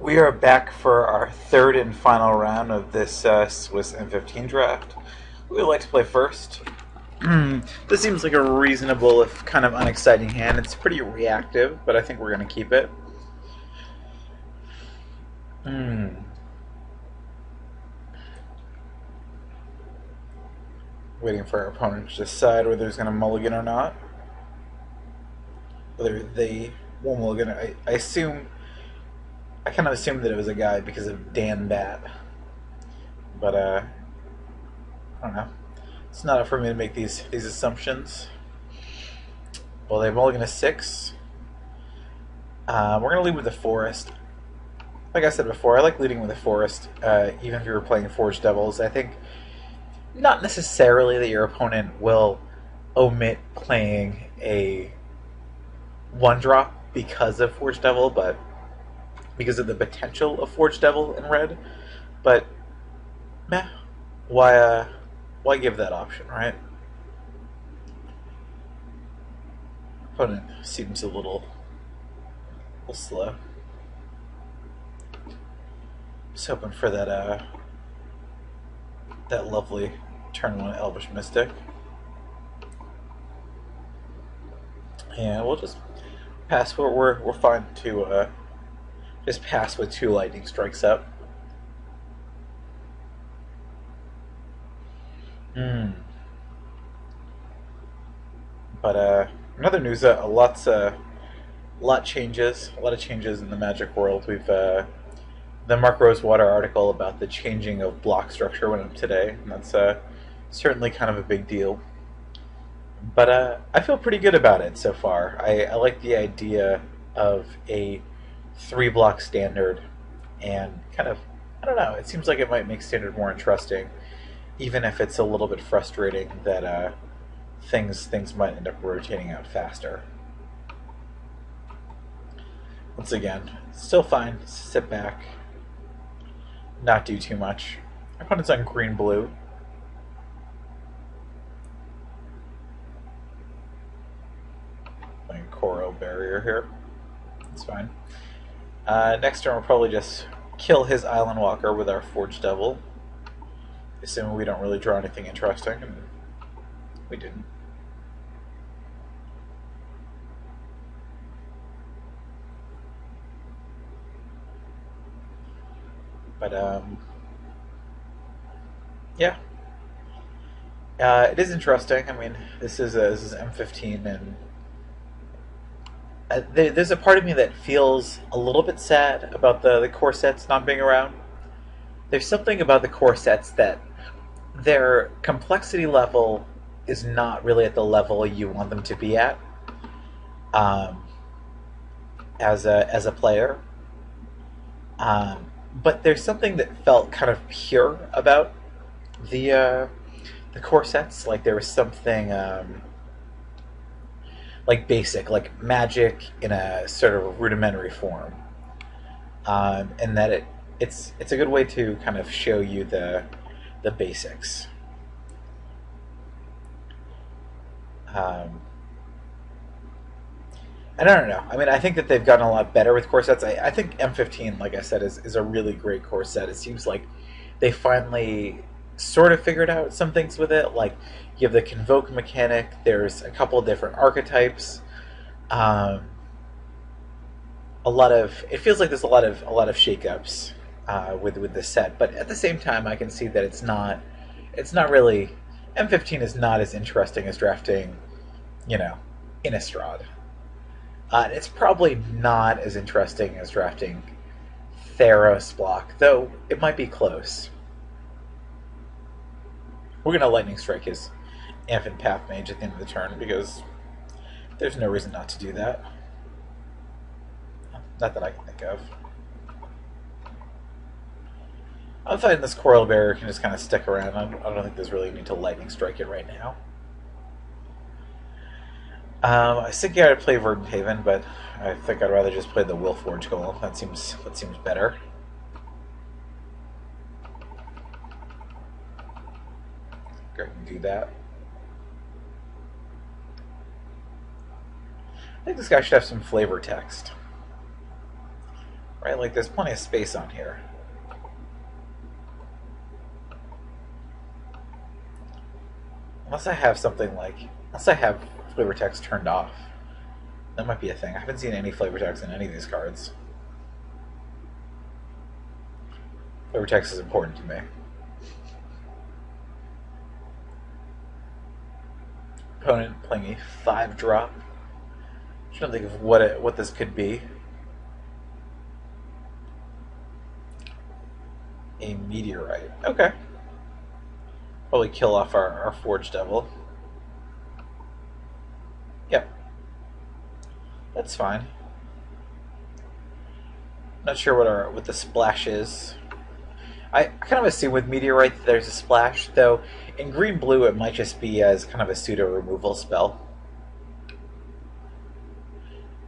We are back for our third and final round of this Swiss M15 draft. We would like to play first. This seems like a reasonable, if kind of unexciting hand. It's pretty reactive, but I think we're going to keep it. Waiting for our opponent to decide whether he's going to mulligan or not. Whether they will mulligan. I assume... I kind of assumed that it was a guy because of Dan Bat. But, I don't know. It's not up for me to make these assumptions. Well, they mulligan a 6. We're going to lead with the Forest. Like I said before, I like leading with the Forest, even if you were playing Forged Devils. I think not necessarily that your opponent will omit playing a 1-drop because of Forged Devil, but because of the potential of Forged Devil in red. But, meh, why give that option, right? Opponent seems a little slow. Just hoping for that that lovely turn 1 Elvish Mystic. And we'll just pass. We're fine to just pass with 2 lightning strikes up. But another news, a lot of changes in the Magic world. We've the Mark Rosewater article about the changing of block structure went up today, and that's certainly kind of a big deal. But I feel pretty good about it so far. I like the idea of a 3-block standard, and kind of, I don't know, it seems like it might make standard more interesting, even if it's a little bit frustrating that things might end up rotating out faster. Once again, still fine. Sit back, not do too much. Our opponent's on green-blue. Playing Koro barrier here. That's fine. Next turn we'll probably just kill his Island Walker with our Forged Devil, assuming we don't really draw anything interesting, and we didn't. But yeah, it is interesting. I mean, this is M15, and there's a part of me that feels a little bit sad about the core sets not being around. There's something about the core sets that their complexity level is not really at the level you want them to be at as a player. But there's something that felt kind of pure about the core sets. Like there was something like basic, like magic in a sort of rudimentary form, and that it's a good way to kind of show you the basics. I don't know. I mean, I think that they've gotten a lot better with core sets. I think M15, like I said, is a really great core set. It seems like they finally sort of figured out some things with it. Like, you have the Convoke mechanic. There's a couple of different archetypes. It feels like there's a lot of shakeups with this set. But at the same time, I can see that it's not really, M15 is not as interesting as drafting, Innistrad. It's probably not as interesting as drafting Theros block, though it might be close. We're going to Lightning Strike his Amphin Path Mage at the end of the turn, because there's no reason not to do that. Not that I can think of. I'm finding this Coral Barrier can just kind of stick around. I don't think there's really a need to Lightning Strike it right now. I was thinking I'd play Verdant Haven, but I think I'd rather just play the Willforge Golem. That seems better. I can do that. I think this guy should have some flavor text. Right? Like, there's plenty of space on here. Unless I have something like... Unless I have flavor text turned off. That might be a thing. I haven't seen any flavor text in any of these cards. Flavor text is important to me. Opponent playing a 5-drop. I'm trying to think of what this could be. A meteorite. Okay. Probably kill off our Forge Devil. Yep. That's fine. Not sure what the splash is. I kind of assume with meteorite that there's a splash, though in green-blue it might just be as kind of a pseudo-removal spell.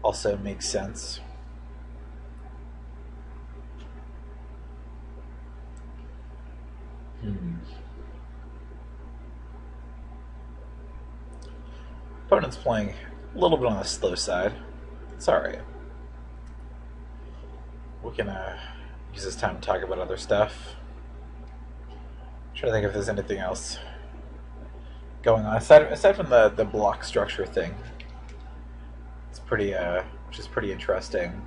Also makes sense. Opponent's playing a little bit on the slow side. It's alright. We can use this time to talk about other stuff. I'm trying to think if there's anything else going on aside from the block structure thing. It's pretty which is pretty interesting.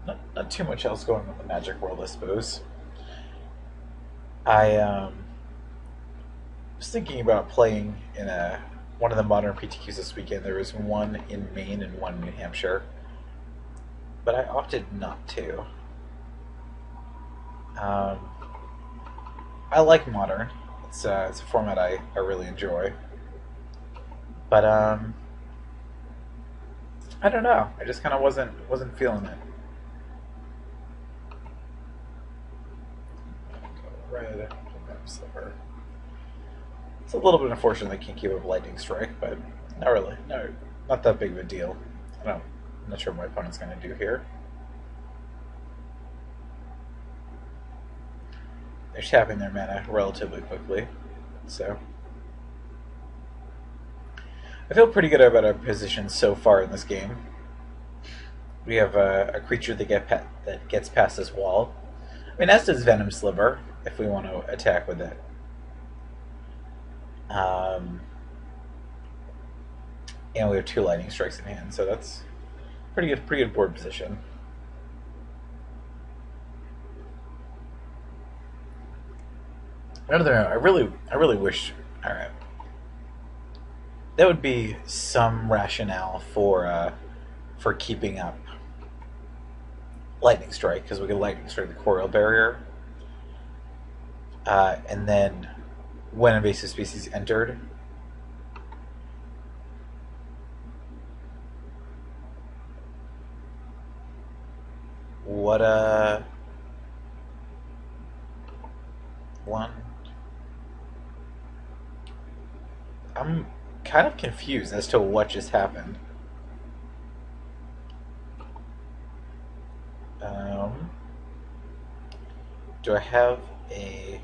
Not too much else going on in the Magic world, I suppose. I was thinking about playing in one of the modern PTQs this weekend. There was one in Maine and one in New Hampshire, but I opted not to. I like modern. It's a format I really enjoy, but I don't know. I just kind of wasn't feeling it. Red slipper. It's a little bit unfortunate they can't keep up Lightning Strike, but not really. No, not that big of a deal. I'm not sure what my opponent's going to do here. They're tapping their mana relatively quickly, so I feel pretty good about our position so far in this game. We have a creature that gets past this wall. I mean, as does Venom Sliver, if we want to attack with it. And we have 2 Lightning Strikes in hand, so that's pretty good board position. Another note, I really wish. All right, there would be some rationale for keeping up Lightning Strike, because we could Lightning Strike the Coral Barrier, and then when invasive species entered, what one. I'm kind of confused as to what just happened. Do I have a...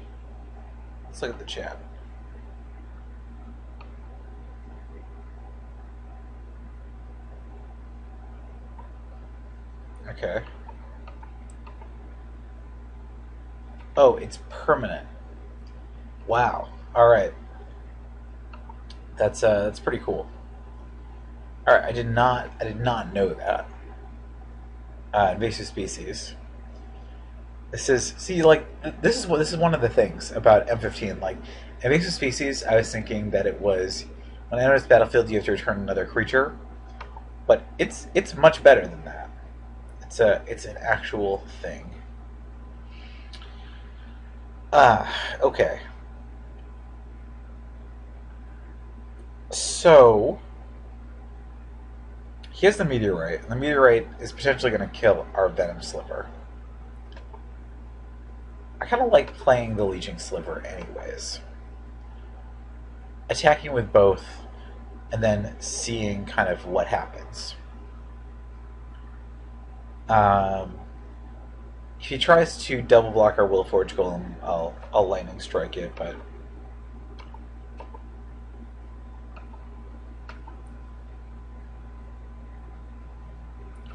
Let's look at the chat. Okay. Oh, it's permanent. Wow. All right. That's pretty cool. All right, I did not know that. Invasive species. This is one of the things about M15. Like, invasive species, I was thinking that it was when it enters the battlefield, you have to return another creature, but it's much better than that. It's an actual thing. Okay. So he has the meteorite, and the meteorite is potentially going to kill our Venom Sliver. I kind of like playing the Leeching Sliver anyways. Attacking with both, and then seeing kind of what happens. If he tries to double block our Will Forge Golem, I'll Lightning Strike it, but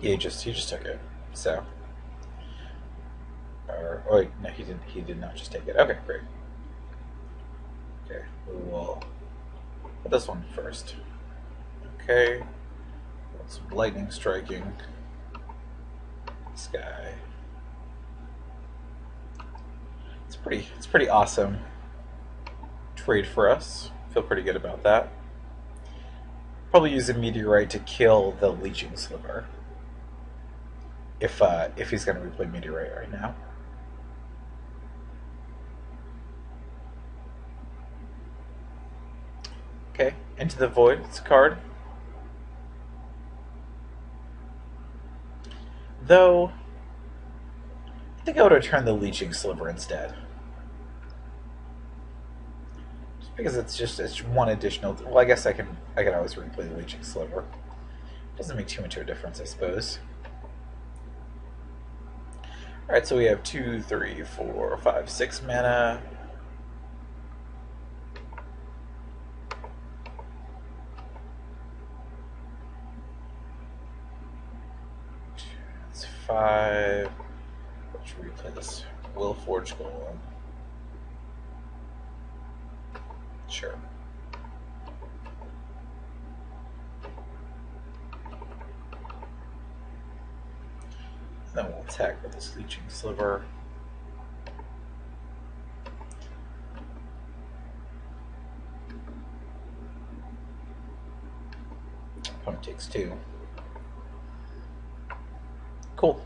he just took it. So, oh wait, no, he didn't. He did not just take it. Okay, great. Okay, we will put this one first. Okay, that's lightning striking this guy. It's pretty awesome trade for us. Feel pretty good about that. Probably use a meteorite to kill the leeching sliver. If he's gonna replay meteorite right now. Okay, Into the Void, it's a card. Though I think I would return the leeching sliver instead. Because it's one additional. Well, I guess I can always replay the leeching sliver. Doesn't make too much of a difference, I suppose. All right, so we have 2, 3, 4, 5, 6 mana. That's 5. Let's replay this Will Forge Golem. Sure. Then we'll attack with this leeching sliver. Opponent takes 2. Cool.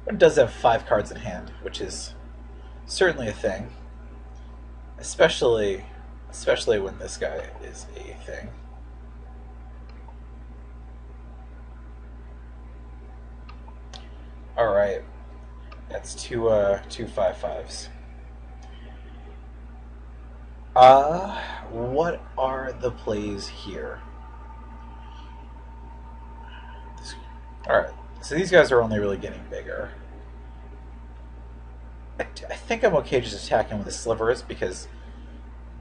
It does have 5 cards in hand, which is certainly a thing. Especially when this guy is a thing. All right, that's two 5/5s. What are the plays here? All right, so these guys are only really getting bigger. I think I'm okay just attacking with the slivers because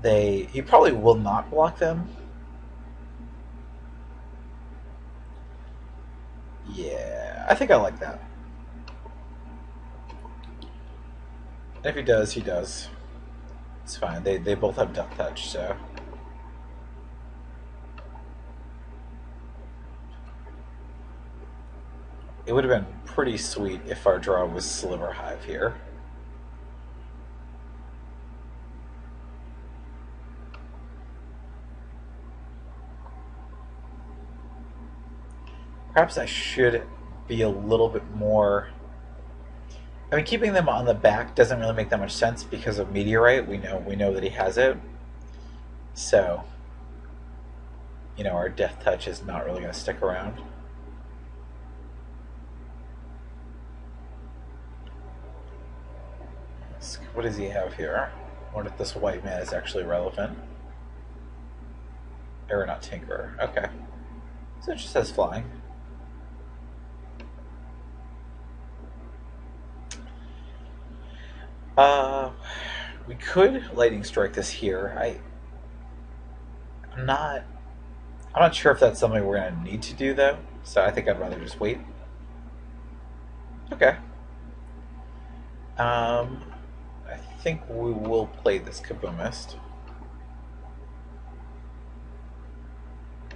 he probably will not block them. Yeah, I think I like that. And if he does, he does. It's fine. They both have Death Touch, so. It would have been pretty sweet if our draw was Sliver Hive here. Perhaps I should be a little bit more. I mean, keeping them on the back doesn't really make that much sense because of Meteorite. We know that he has it, so our Death Touch is not really going to stick around. What does he have here? I wonder if this white man is actually relevant. Aeronaut Tinkerer. Okay, so it just says flying. We could lightning strike this here. I'm not sure if that's something we're gonna need to do though. So I think I'd rather just wait. Okay. I think we will play this Kaboomist.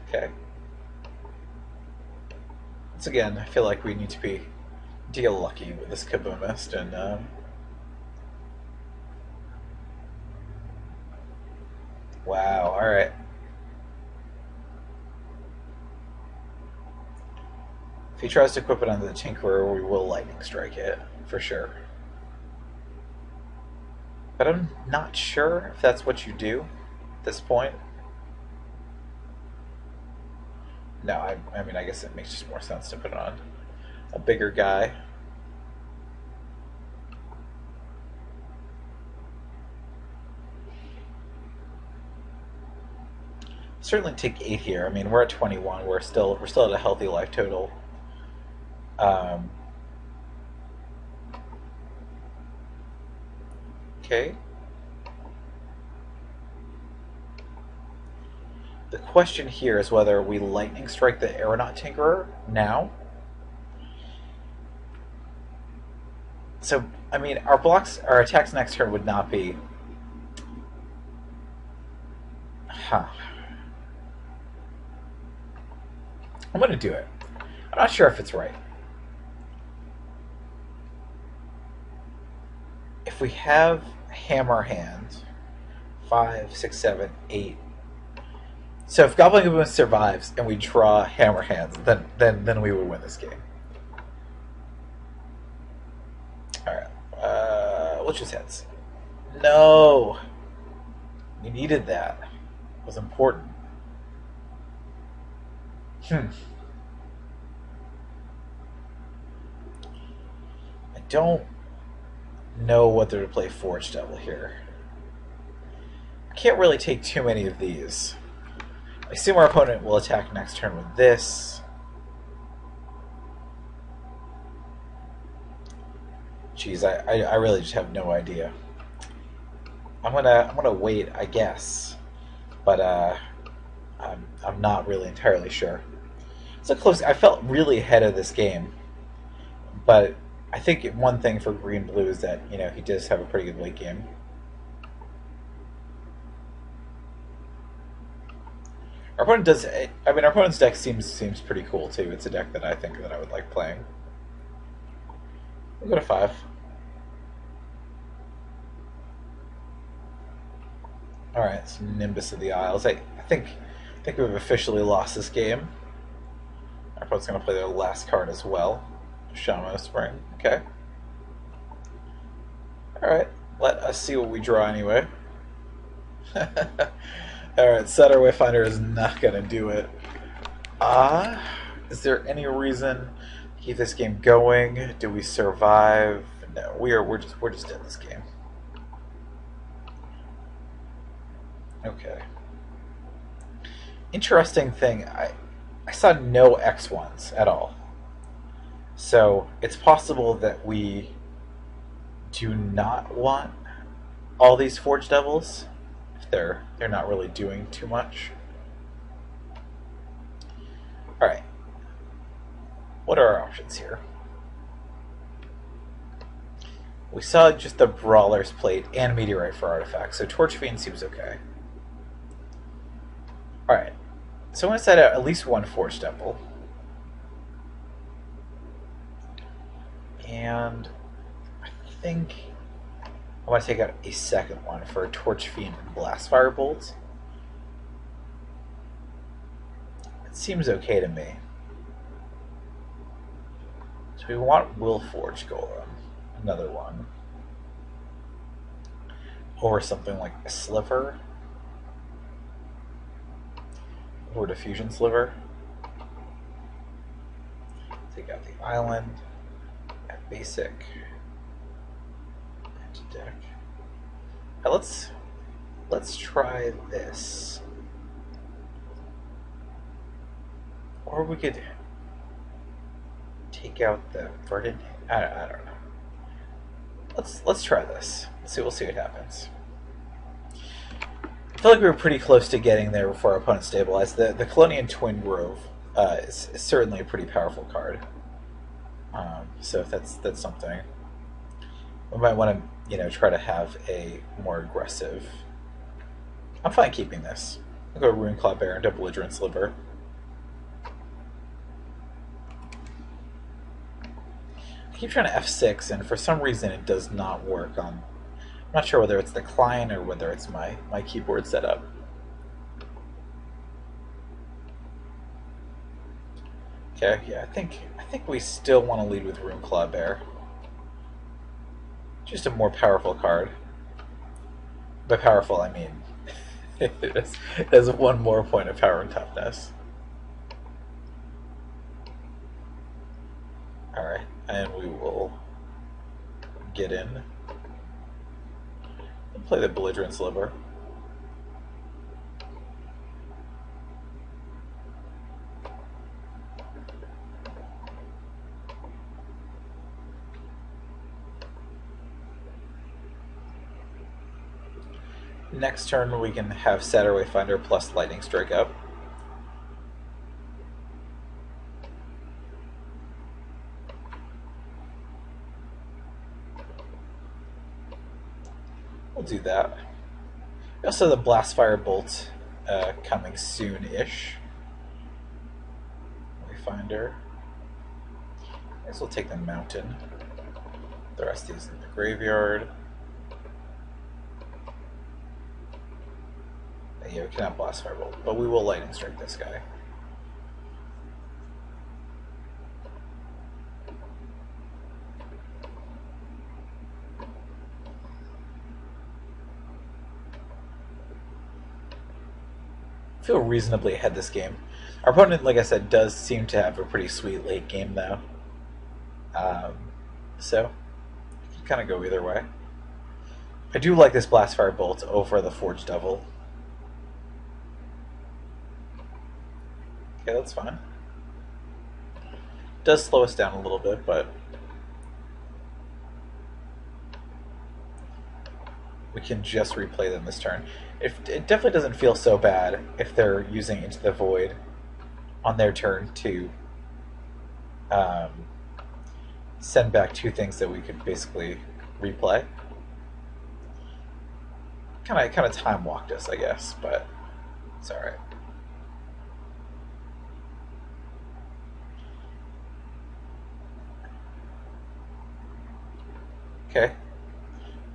Okay. Once again, I feel like we need to get lucky with this Kaboomist and. Wow, alright. If he tries to equip it onto the Tinkerer, we will lightning strike it, for sure. But I'm not sure if that's what you do at this point. No, I mean, I guess it makes just more sense to put on a bigger guy. Certainly take 8 here. I mean, we're at 21. We're still at a healthy life total. Okay. The question here is whether we lightning strike the Aeronaut Tinkerer now, So, I mean, our attacks next turn would not be. Huh. I'm going to do it. I'm not sure if it's right. If we have hammer hand, 5, 6, 7, 8. So if Goblin Goblin survives and we draw hammer hands, then we would win this game. All right. Let's just heads. No, we needed that. It was important. I don't know whether to play Forge Devil here. I can't really take too many of these. I assume our opponent will attack next turn with this. Jeez, I really just have no idea. I'm gonna wait, I guess, but I'm not really entirely sure. So close. I felt really ahead of this game, but I think one thing for Green Blue is that he does have a pretty good late game. Our opponent does. I mean, our opponent's deck seems pretty cool too. It's a deck that I think that I would like playing. We'll go to 5. All right, it's Nimbus of the Isles. I think we've officially lost this game. Our opponent's going to play their last card as well. Shaman of Spring. Okay. All right. Let us see what we draw anyway. All right, Setter Wayfinder is not going to do it. Is there any reason to keep this game going? Do we survive? No, we're just in this game. Okay. Interesting thing, I saw no X1s at all. So it's possible that we do not want all these Forge Devils if they're not really doing too much. Alright. What are our options here? We saw just the Brawler's Plate and Meteorite for artifacts, so Torch Fiend seems okay. Alright, so I'm going to set out at least one Forge Devil. And I think I want to take out a second one for a Torch Fiend and Blast Fire Bolt. It seems okay to me. So we want Willforge Golem, another one. Or something like a Sliver. Or Diffusion Sliver. Take out the island. Add basic. Add to deck. Now let's try this. Or we could take out the verdant. I don't know. Let's try this. We'll see what happens. I feel like we were pretty close to getting there before our opponent stabilized. The Colonian Twin Grove is certainly a pretty powerful card. So if that's something, we might want to try to have a more aggressive. I'm fine keeping this. I'll go Rune Claw Bear into Belligerent Sliver. I keep trying to F6, and for some reason it does not work on. I'm not sure whether it's the client or whether it's my keyboard setup. Okay, yeah, I think we still want to lead with Rune Claw Bear. Just a more powerful card. By powerful, I mean it has one more point of power and toughness. Alright, and we will get in. And play the Belligerent Sliver. Next turn we can have Satyr Wayfinder plus Lightning Strike up. We'll do that. We also have the Blast Fire Bolt coming soon-ish. Let me find her. I guess we'll take the mountain. The rest is in the graveyard. Yeah, we cannot Blast Fire Bolt, but we will Lightning Strike this guy. I feel reasonably ahead this game. Our opponent, like I said, does seem to have a pretty sweet late game, though. So, it can kind of go either way. I do like this Blast Fire Bolt over the Forge Devil. Okay, that's fine. Does slow us down a little bit, but we can just replay them this turn. It definitely doesn't feel so bad if they're using Into the Void on their turn to send back two things that we could basically replay. Kind of time walked us, I guess, but it's all right. Okay.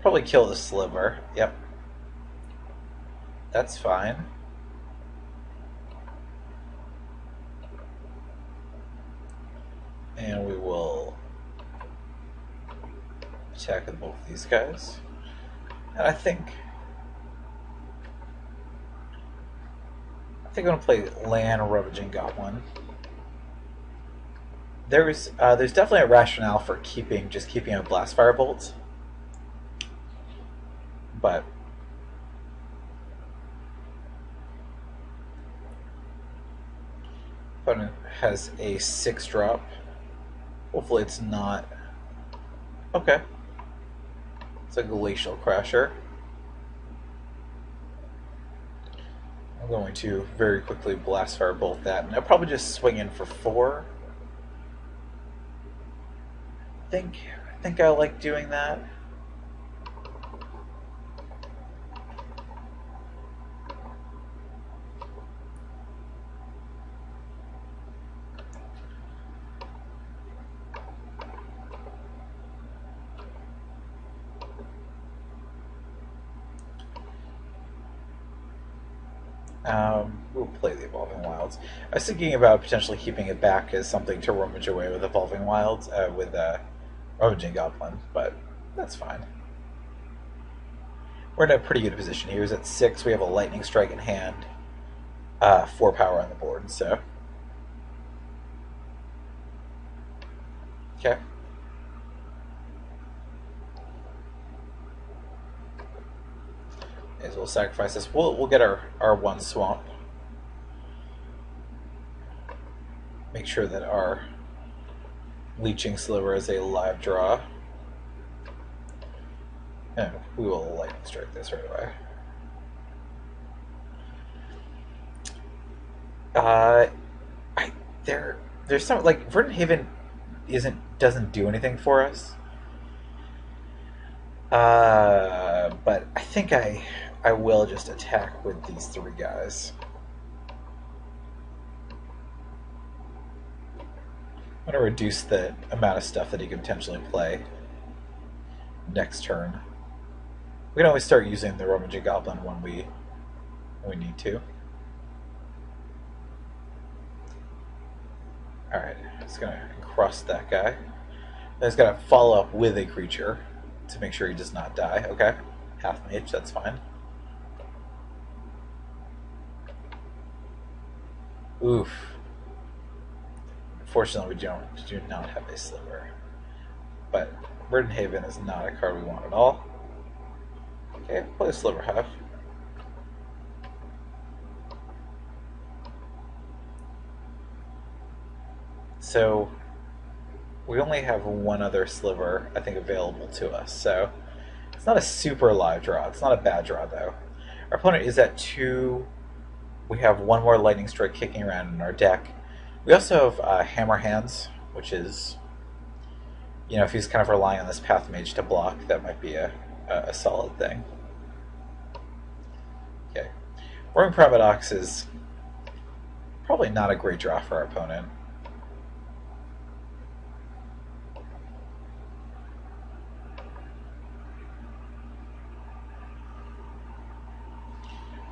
Probably kill the Sliver. Yep. That's fine. And we will attack with both these guys. And I think I'm going to play Land Ravaging Goblin. There's definitely a rationale for keeping a Blast Fire Bolt, but opponent has a 6-drop. Hopefully it's not. Okay. It's a Glacial Crasher. I'm going to very quickly Blast Fire Bolt that, and I'll probably just swing in for 4. I think I like doing that. We'll play the Evolving Wilds. I was thinking about potentially keeping it back as something to rummage away with Evolving Wilds, with Ravaging Goblin, but that's fine. We're in a pretty good position here. He's at 6. We have a Lightning Strike in hand. 4 power on the board, so. Okay. As we'll sacrifice this. We'll get our 1 swamp. Make sure that our Leeching Sliver is a live draw. And we will Lightning Strike this right away. There's some, like, Verdant Haven doesn't do anything for us. But I think I will just attack with these 3 guys. I'm going to reduce the amount of stuff that he can potentially play next turn. We can always start using the Ravaging Goblin when we need to. Alright, just going to cross that guy. Then he's going to follow up with a creature to make sure he does not die. Okay, half mage, that's fine. Oof. Unfortunately, we do not have a Sliver. But Verdant Haven is not a card we want at all. Okay, play a Sliver half. So we only have 1 other Sliver, I think, available to us. So it's not a super live draw. It's not a bad draw, though. Our opponent is at 2. We have 1 more Lightning Strike kicking around in our deck. We also have Hammer Hands, which is, if he's kind of relying on this Path Mage to block, that might be a solid thing. Roaring Paradox is probably not a great draw for our opponent.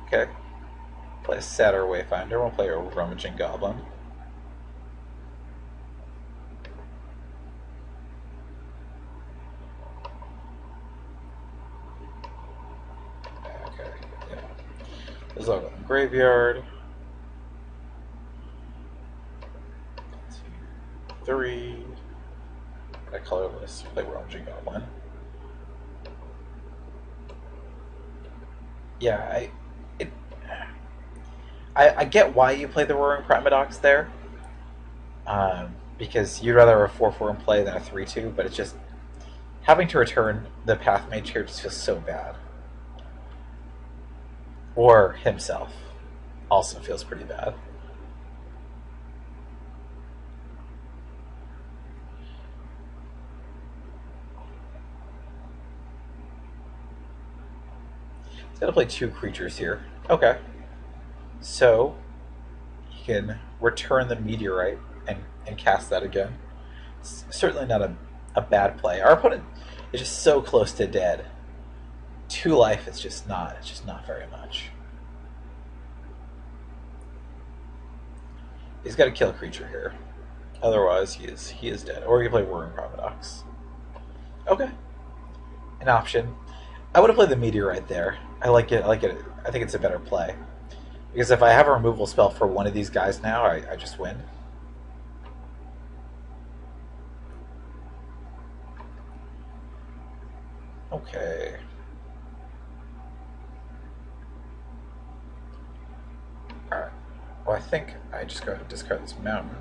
Okay. Play a Satyr Wayfinder. We'll play a Rummaging Goblin. Okay, yeah. There's a graveyard. 3. A colorless. Play Rummaging Goblin. Yeah, I get why you play the Roaring Primadox there, because you'd rather have a 4/4 in play than a 3/2, but it's just having to return the Path Mage here just feels so bad. Or himself also feels pretty bad. He's got to play 2 creatures here. Okay. So, he can return the Meteorite and cast that again. It's certainly not a bad play. Our opponent is just so close to dead. 2 life is just not, it's just not very much. He's got to kill a creature here. Otherwise, he is dead. Or he can play Roaring Paradox. Okay. An option. I would have played the Meteorite there. I like it. I think it's a better play. Because if I have a removal spell for one of these guys now, I just win. Okay. Alright. Well, I think I just got to discard this mountain.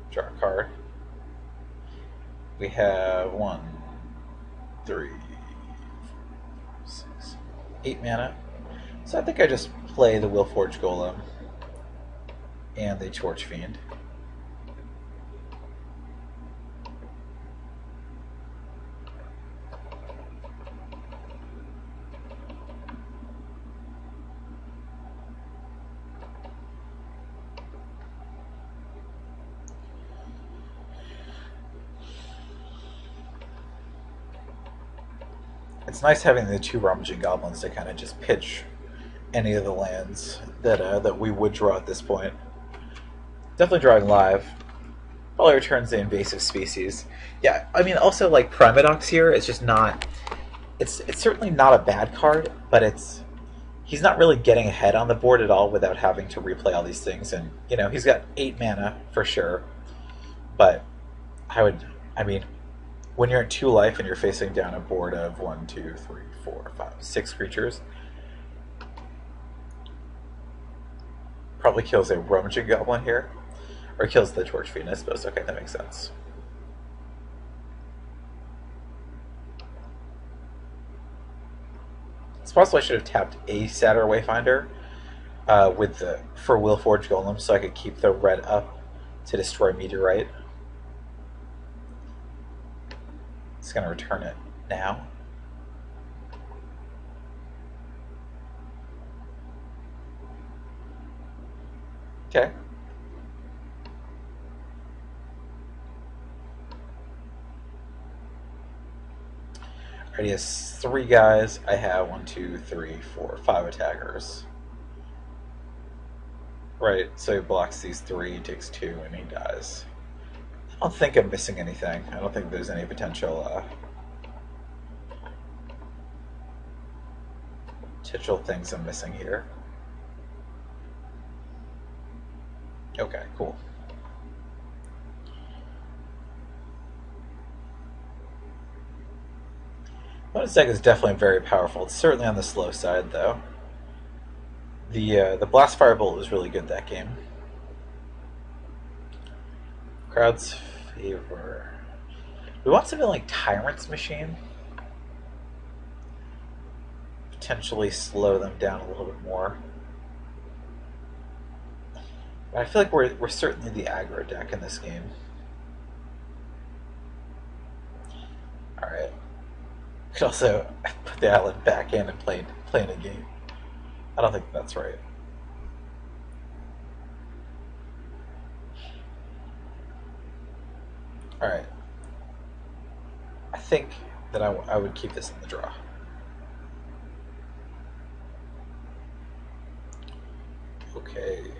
Draw a card. We have 1, 3, 6, 8 mana. So I think I just play the Willforged Golem and the Torch Fiend. It's nice having the 2 Rummaging Goblins to kind of just pitch any of the lands that we would draw at this point. Definitely drawing live. Probably returns the invasive species. Yeah, I mean, also like Primadox here, it's just not. It's certainly not a bad card, but he's not really getting ahead on the board at all without having to replay all these things. And he's got 8 mana for sure, but I mean, when you're at 2 life and you're facing down a board of 1, 2, 3, 4, 5, 6 creatures, probably kills a Rummaging Goblin here. Or kills the Torch Fiend, I suppose. Okay, that makes sense. It's possible I should have tapped a Satyr Wayfinder for Willforged Golem so I could keep the red up to destroy Meteorite. It's going to return it now. Okay. Alright, he has 3 guys. I have 1, 2, 3, 4, 5 attackers. Right, so he blocks these 3, takes 2, and he dies. I don't think I'm missing anything. I don't think there's any potential things I'm missing here. Okay, cool. Bonus deck is definitely very powerful. It's certainly on the slow side, though. The Blast Firebolt was really good that game. Crowd's favor. We want something like Tyrant's Machine. Potentially slow them down a little bit more. But I feel like we're certainly the aggro deck in this game. Alright. Could also put the island back in and play in a game. I don't think that's right. All right. I think that I would keep this in the draw. Okay.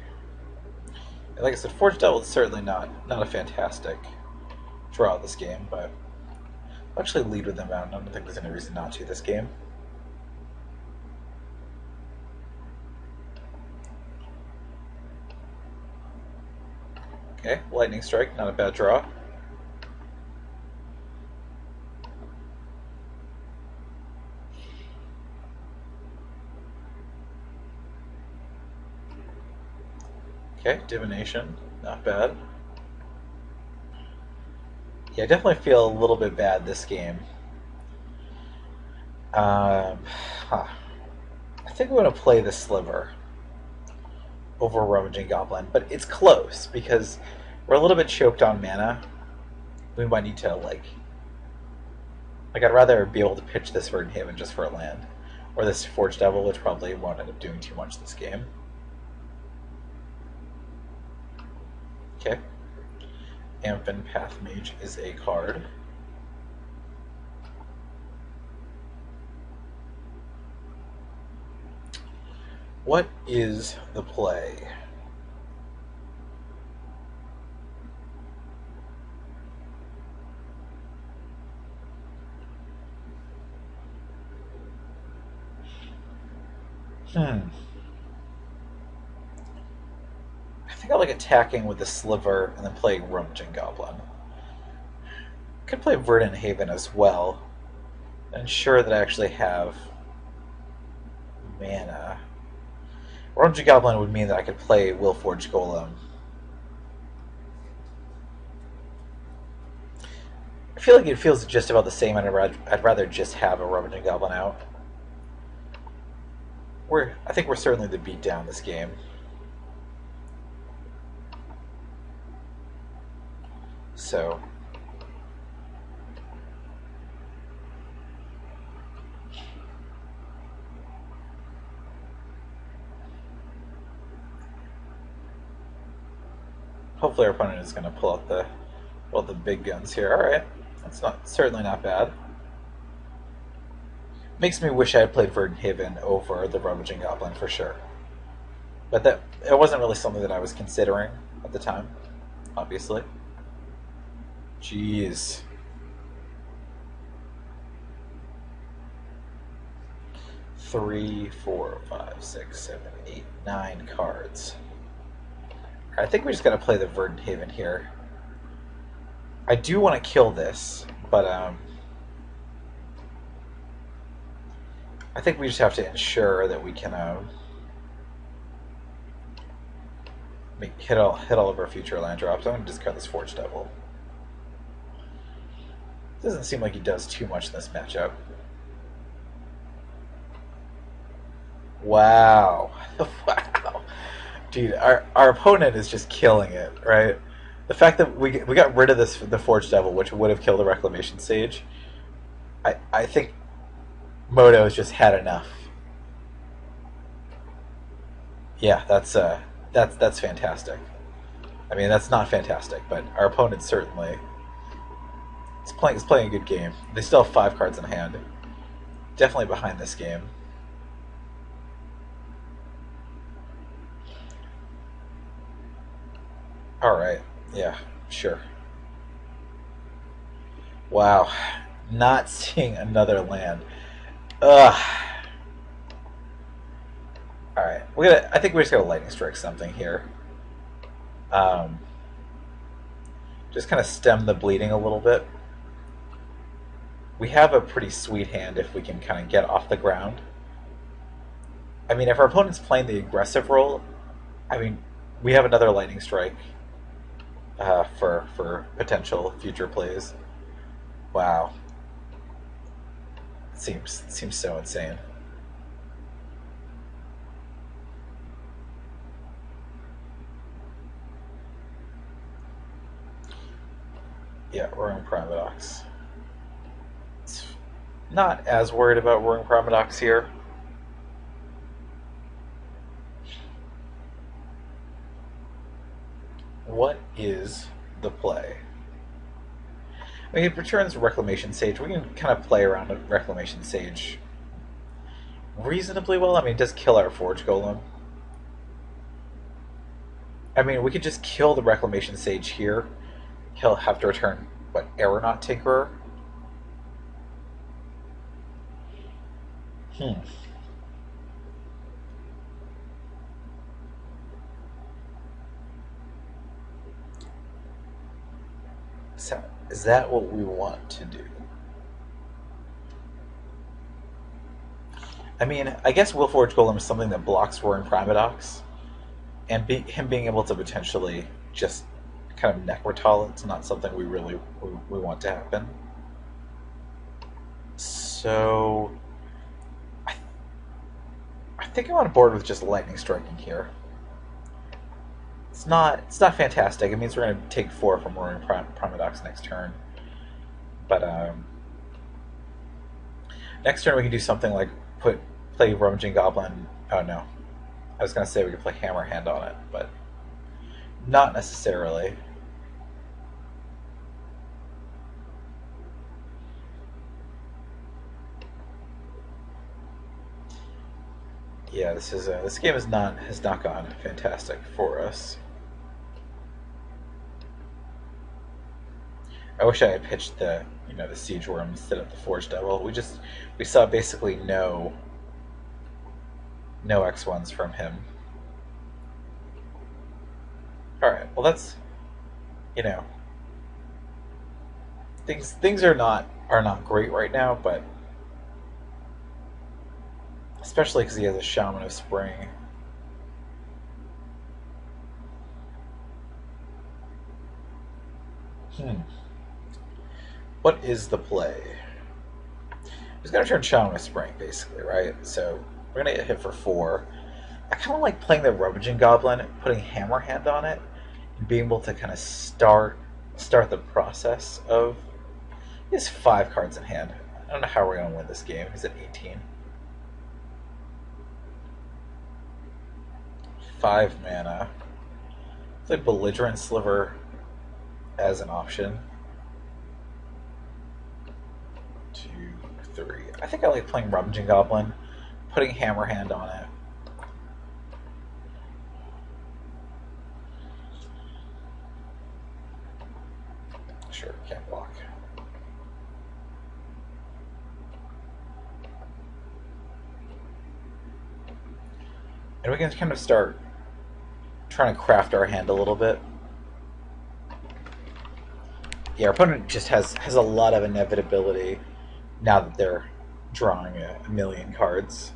And like I said, Forge Devil is certainly not a fantastic draw this game, but I'll actually lead with them out. I don't think there's any reason not to this game. Okay, Lightning Strike, not a bad draw. Okay, Divination, not bad. Yeah, I definitely feel a little bit bad this game. Huh. I think I'm going to play the Sliver over Rummaging Goblin, but it's close because we're a little bit choked on mana. We might need to, like I'd rather be able to pitch this Verdant Haven just for a land. Or this Forge Devil, which probably won't end up doing too much this game. Okay. Amphin Path Mage is a card. What is the play? I think I like attacking with the Sliver and then playing Rummaging Goblin. Could play Verdant Haven as well. Ensure that I actually have mana. Rummaging Goblin would mean that I could play Willforged Golem. I feel like it feels just about the same, and I'd rather just have a Rummaging Goblin out. I think we're certainly the beat down this game. So hopefully our opponent is going to pull out the big guns here. All right, that's certainly not bad. Makes me wish I had played Verdant Haven over the Rummaging Goblin for sure. But it wasn't really something that I was considering at the time, obviously. Jeez. Three, 4, 5, 6, 7, 8, 9 cards. I think we just gotta play the Verdant Haven here. I do want to kill this, but I think we just have to ensure that we can hit all of our future land drops. I'm going to discard this Forge Devil. Doesn't seem like he does too much in this matchup. Wow. Wow. Dude, our opponent is just killing it, right? The fact that we got rid of the Forge Devil, which would have killed the Reclamation Sage, I think Moto's just had enough. Yeah, that's fantastic. I mean, that's not fantastic, but our opponent certainly is playing a good game. They still have 5 cards in hand. Definitely behind this game. All right. Yeah, sure. Wow. Not seeing another land. Ugh. Alright. I think we're just gonna Lightning Strike something here. Just kind of stem the bleeding a little bit. We have a pretty sweet hand if we can kind of get off the ground. I mean, if our opponent's playing the aggressive role, I mean, we have another Lightning Strike for potential future plays. Wow. Seems so insane. Yeah, Roaring Primadox. Not as worried about Roaring Primadox here. is the play? I mean, it returns Reclamation Sage. We can kind of play around with Reclamation Sage reasonably well. I mean, it does kill our Forge Golem. I mean, we could just kill the Reclamation Sage here. He'll have to return, what, Aeronaut Tinkerer? Hmm. So, is that what we want to do? I mean, I guess Willforge Golem is something that blocks Roaring Primadox, and him being able to potentially just kind of Necrotal it's not something we really we want to happen. So, I think I'm on board with just Lightning Striking here. It's not fantastic. It means we're going to take 4 from Roaring Primadox next turn, but next turn we can do something like play Rummaging Goblin. Oh no, I was going to say we could play Hammerhand on it, but not necessarily. Yeah, this game has not gone fantastic for us. I wish I had pitched the the Siege Worm instead of the Forge Devil. We saw basically no X1s from him. All right, well that's things are not great right now, but especially because he has a Shaman of Spring. What is the play? He's going to turn Shaman of Spring, basically, right? So we're going to get hit for 4. I kind of like playing the Rummaging Goblin, putting Hammerhand on it, and being able to kind of start the process of... He has 5 cards in hand. I don't know how we're going to win this game. He's at 18. 5 mana. Play Belligerent Sliver as an option. 2, 3. I think I like playing Rummaging Goblin, putting Hammerhand on it. Sure, can't block. And we can kind of start trying to craft our hand a little bit. Yeah, our opponent just has a lot of inevitability now that they're drawing a million cards.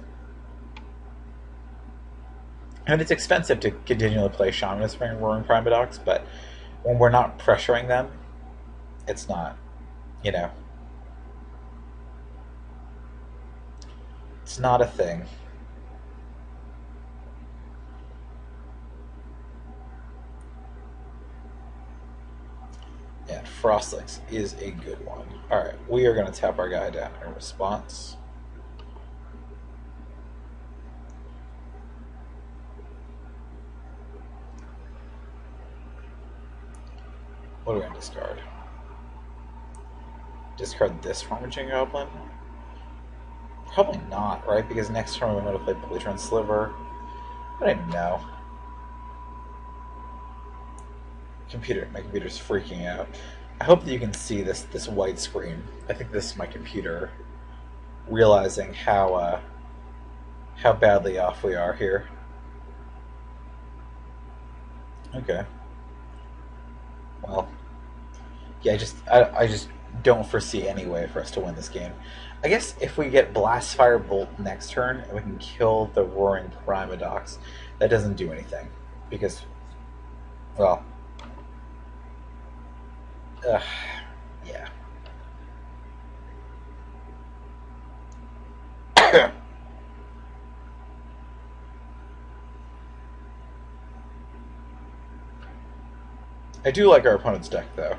And it's expensive to continually play Shaman of Spring and Roaring Primadox, but when we're not pressuring them, it's not, it's not a thing. And Frostlings is a good one. Alright, we are going to tap our guy down in response. What are we going to discard? Discard this Rummaging Goblin? Probably not, right? Because next turn we're going to play Belligerent Sliver. I don't even know. My computer's freaking out. I hope that you can see this white screen. I think this is my computer realizing how badly off we are here. Okay. Well, yeah, I just don't foresee any way for us to win this game. I guess if we get Blastfire Bolt next turn and we can kill the Roaring Primadox, that doesn't do anything because, well. Yeah. I do like our opponent's deck, though.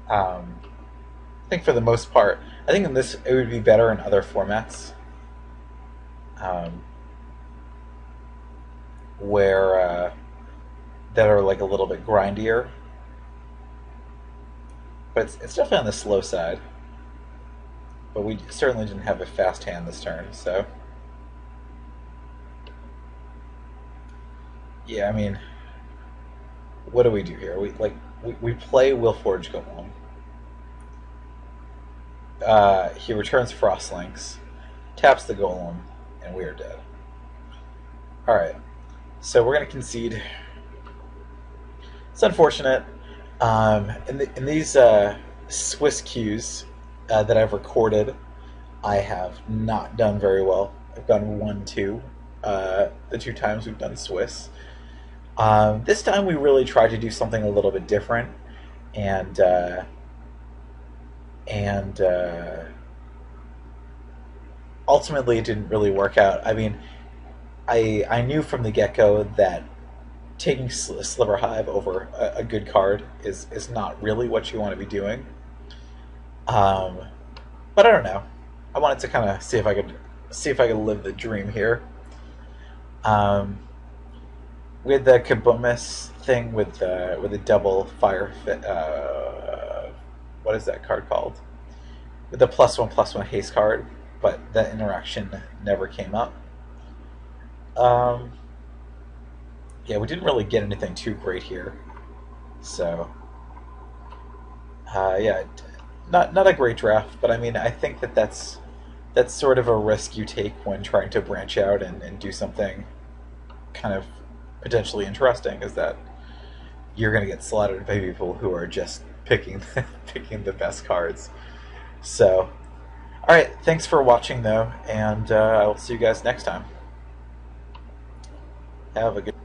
I think for the most part, I think in this it would be better in other formats, where that are like a little bit grindier, but it's definitely on the slow side. But we certainly didn't have a fast hand this turn, so yeah. I mean, what do we do here? We play Willforge Golem. He returns Frostlinks, taps the Golem, and we are dead. All right, so we're gonna concede. It's unfortunate. In these Swiss queues that I've recorded, I have not done very well. I've gone 1-2 the two times we've done Swiss. This time we really tried to do something a little bit different, and ultimately it didn't really work out. I mean, I knew from the get-go that taking Sliver Hive over a good card is not really what you want to be doing. But I don't know. I wanted to kind of see if I could live the dream here. We had the Kabumis thing with a double fire. What is that card called? With the +1/+1 haste card, but that interaction never came up. Yeah, we didn't really get anything too great here, so yeah, not a great draft. But I mean, I think that's sort of a risk you take when trying to branch out and do something kind of potentially interesting. Is that you're going to get slaughtered by people who are just picking picking the best cards. So, all right, thanks for watching though, and I will see you guys next time. Have a good